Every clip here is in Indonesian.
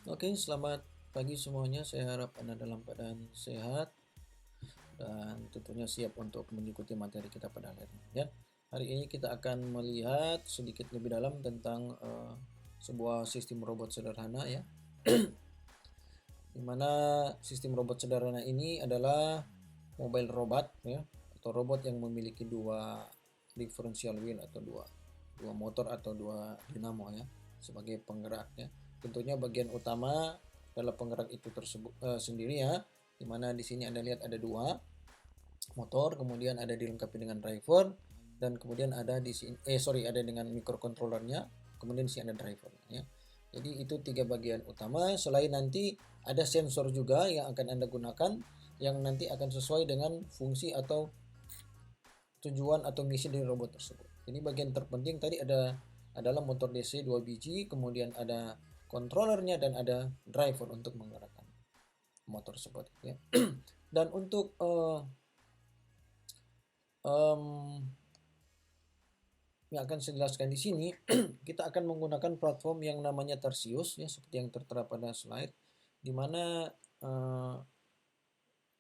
Oke, selamat pagi semuanya. Saya harap Anda dalam keadaan sehat dan tentunya siap untuk mengikuti materi kita pada hari ini. Ya, hari ini kita akan melihat sedikit lebih dalam tentang sebuah sistem robot sederhana ya, di mana sistem robot sederhana ini adalah mobile robot ya, atau robot yang memiliki dua differential wheel atau dua motor atau dua dinamo ya sebagai penggeraknya. Tentunya bagian utama adalah penggerak itu tersebut sendiri ya, dimana di sini Anda lihat ada dua motor, kemudian ada dilengkapi dengan driver, dan kemudian ada di sini ada dengan microcontrollernya, kemudian di sini ada drivernya ya. Jadi itu tiga bagian utama. Selain nanti ada sensor juga yang akan Anda gunakan yang nanti akan sesuai dengan fungsi atau tujuan atau misi dari robot tersebut. Jadi bagian terpenting tadi adalah motor DC 2 biji, kemudian ada controllernya dan ada driver untuk menggerakkan motor tersebut ya. Dan untuk yang akan saya jelaskan di sini, kita akan menggunakan platform yang namanya Tarsius ya, seperti yang tertera pada slide, di mana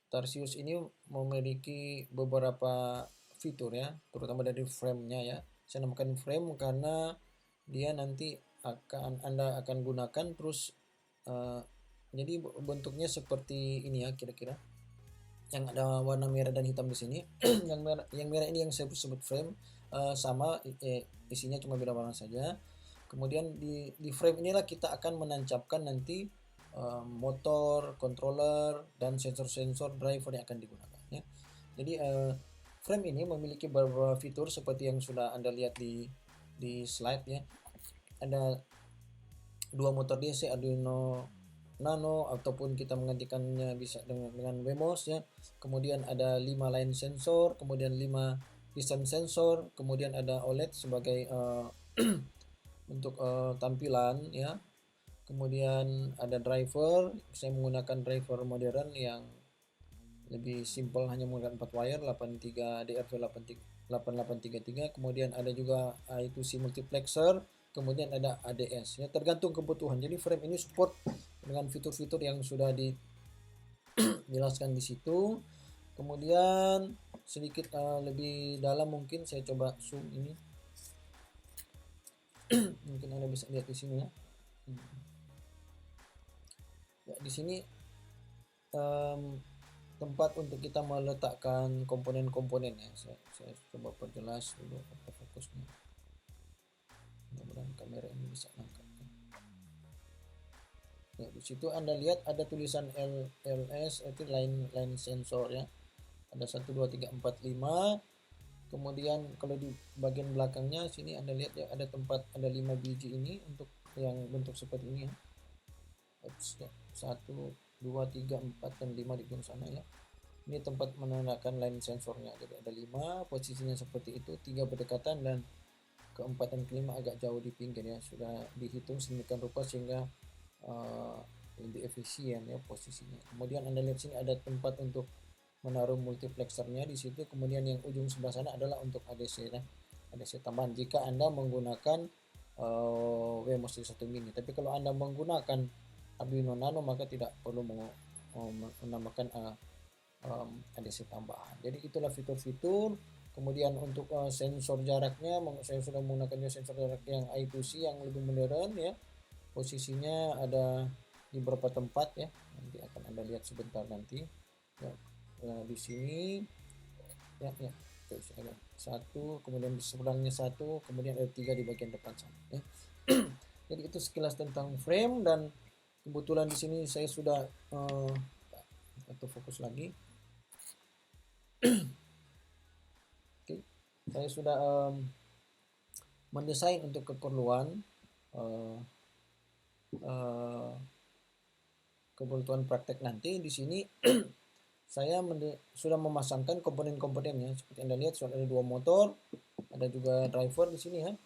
Tarsius ini memiliki beberapa fitur ya, terutama dari frame-nya ya. Saya namakan frame karena dia nanti Anda akan gunakan terus jadi bentuknya seperti ini ya kira-kira. Yang ada warna merah dan hitam di sini. yang merah ini yang saya sebut frame, sama isinya cuma beda warna saja. Kemudian di frame inilah kita akan menancapkan nanti motor, controller, dan sensor-sensor driver yang akan digunakan ya. Jadi frame ini memiliki beberapa fitur seperti yang sudah Anda lihat di slide ya. Ada dua motor DC Arduino Nano ataupun kita menggantikannya bisa dengan Wemos ya. Kemudian ada 5 line sensor, kemudian 5 distance sensor, kemudian ada OLED sebagai untuk tampilan ya. Kemudian ada driver, saya menggunakan driver modern yang lebih simple, hanya menggunakan 4 wire 83 DRV 8833. Kemudian ada juga I2C multiplexer, kemudian ada ADS ya, tergantung kebutuhan. Jadi frame ini support dengan fitur-fitur yang sudah dijelaskan di situ. Kemudian sedikit lebih dalam mungkin saya coba zoom ini. Mungkin Anda bisa lihat di sini ya. Ya, di sini tempat untuk kita meletakkan komponen-komponen ya. Saya coba perjelas dulu apa fokusnya. Mudah-mudahan kamera ini bisa nangkap. Ya, di situ Anda lihat ada tulisan LS, itu line sensor ya. Ada 1 2 3 4 5. Kemudian kalau di bagian belakangnya sini Anda lihat ya, ada tempat, ada 5 biji ini untuk yang bentuk seperti ini ya. 1 2 3 4 dan 5 di ujung sana ya. Ini tempat menandakan line sensornya. Jadi ada 5, posisinya seperti itu, 3 berdekatan dan keempat dan kelima agak jauh di pinggir ya. Sudah dihitung sedemikian rupa sehingga lebih efisien ya posisinya. Kemudian Anda lihat sini ada tempat untuk menaruh multiplexernya di situ. Kemudian yang ujung sebelah sana adalah untuk ADC ya. ADC tambahan jika Anda menggunakan Wemos 1 mini. Tapi kalau Anda menggunakan Arduino Nano maka tidak perlu menambahkan ADC tambahan. Jadi itulah fitur-fitur. Kemudian untuk sensor jaraknya, saya sudah menggunakan sensor jarak yang I2C yang lebih modern ya. Posisinya ada di beberapa tempat ya, nanti akan Anda lihat sebentar nanti ya. Nah, di sini ya terus ada 1, kemudian di sebelahnya 1, kemudian ada 3 di bagian depan sana ya. Jadi itu sekilas tentang frame, dan kebetulan di sini saya sudah atau fokus lagi. Oke, saya sudah mendesain untuk keperluan kebutuhan praktek nanti. Di sini saya sudah memasangkan komponen-komponennya seperti Anda lihat. Sudah ada 2 motor, ada juga driver di sini ya.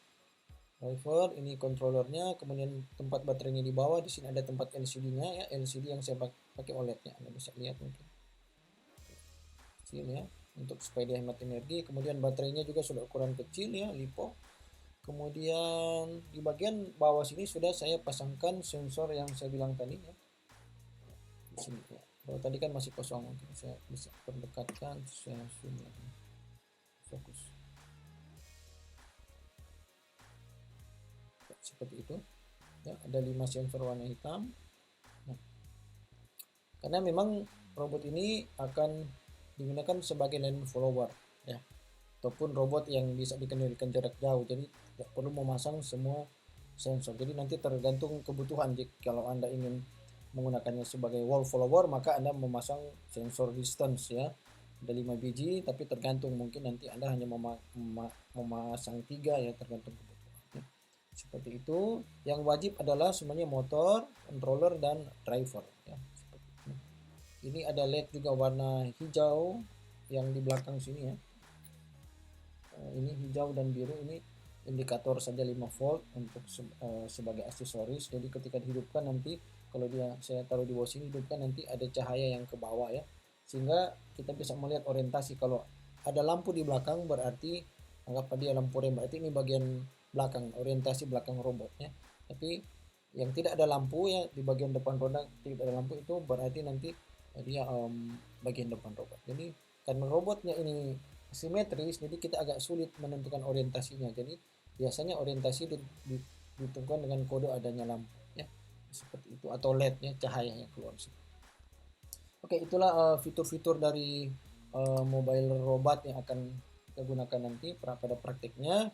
Driver ini controllernya, kemudian tempat baterainya di bawah. Di sini ada tempat LCD-nya ya, LCD yang saya pakai OLED-nya. Anda bisa lihat mungkin. Kecil ya, untuk supaya dia hemat energi. Kemudian baterainya juga sudah ukuran kecil ya, LiPo. Kemudian di bagian bawah sini sudah saya pasangkan sensor yang saya bilang tadi ya. Di sini ya. Kalau tadi kan masih kosong, saya bisa perdekatkan, saya zoom lagi. Fokus. Seperti itu. Ya, ada 5 sensor warna hitam. Nah, karena memang robot ini akan digunakan sebagai lane follower ya, ataupun robot yang bisa dikendalikan jarak jauh, jadi tidak perlu memasang semua sensor. Jadi nanti tergantung kebutuhan. Jika kalau Anda ingin menggunakannya sebagai wall follower, maka Anda memasang sensor distance ya, ada 5 biji, tapi tergantung, mungkin nanti Anda hanya memasang 3 ya, tergantung kebutuhan. Seperti itu. Yang wajib adalah semuanya motor, controller, dan driver ya. Seperti itu. Ini ada LED juga warna hijau yang di belakang sini ya. Ini hijau dan biru, ini indikator saja 5 volt untuk sebagai aksesoris. Jadi ketika dihidupkan nanti, kalau saya taruh di bawah sini, hidupkan, nanti ada cahaya yang ke bawah ya, sehingga kita bisa melihat orientasi. Kalau ada lampu di belakang berarti anggap dia lampu rem, berarti ini bagian belakang, orientasi belakang robotnya. Tapi yang tidak ada lampu ya, di bagian depan roda tidak ada lampu, itu berarti nanti dia bagian depan robot. Jadi karena robotnya ini simetris, jadi kita agak sulit menentukan orientasinya. Jadi biasanya orientasi ditentukan dengan kode adanya lampu ya, seperti itu, atau LED ya, cahaya yang keluar. Oke, itulah fitur-fitur dari mobile robot yang akan kita gunakan nanti pada praktiknya.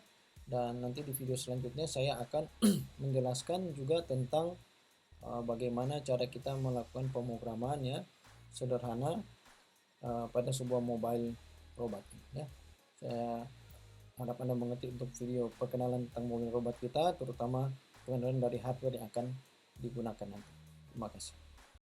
Dan nanti di video selanjutnya saya akan menjelaskan juga tentang bagaimana cara kita melakukan pemrograman ya, sederhana pada sebuah mobile robot ya. Saya harap Anda mengerti untuk video perkenalan tentang mobil robot kita, terutama pengenalan dari hardware yang akan digunakan nanti. Terima kasih.